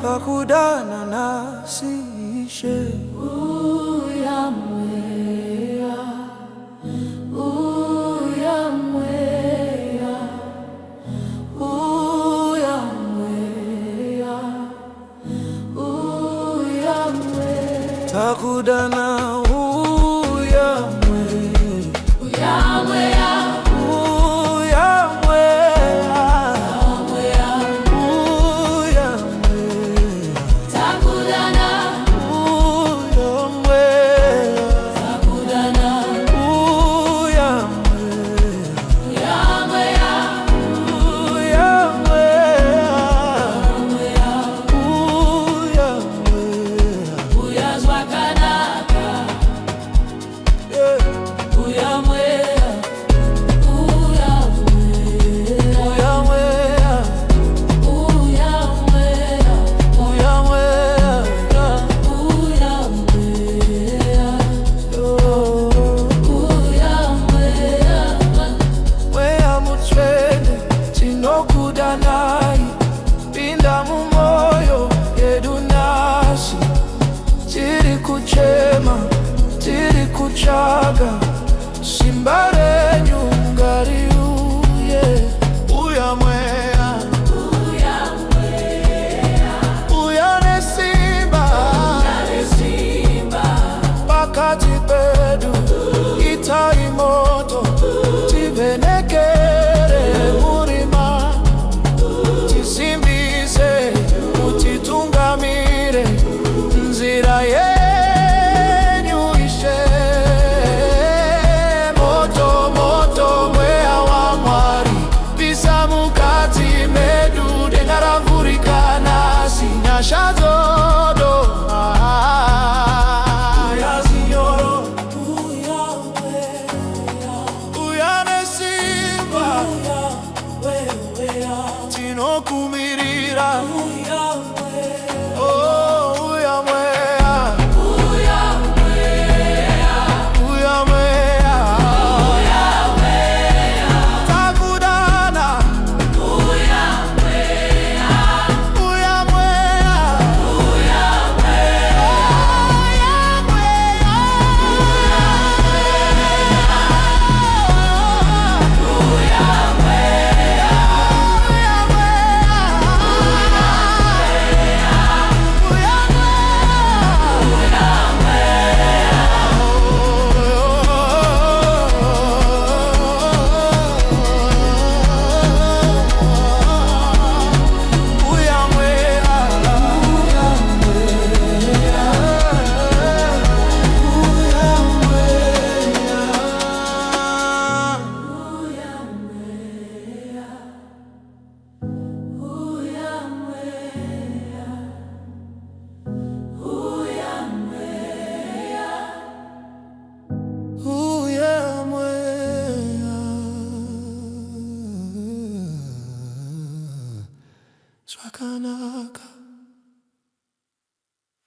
kakudana nasishe uyamwea uyamwea uyamwea uyamwea kakudana pinda mumoyo yedunasi tiri kuchema tiri kuchaga simbare nyungari uye uyamwea uyane simba pakati pedu itai moto tivenekere murima tisimbize mutitungamire nzira yenyu ishe moto moto mwea wa mwari pisa mukati medu dengaravurikana sinyashazodo uyane simba tinokumirira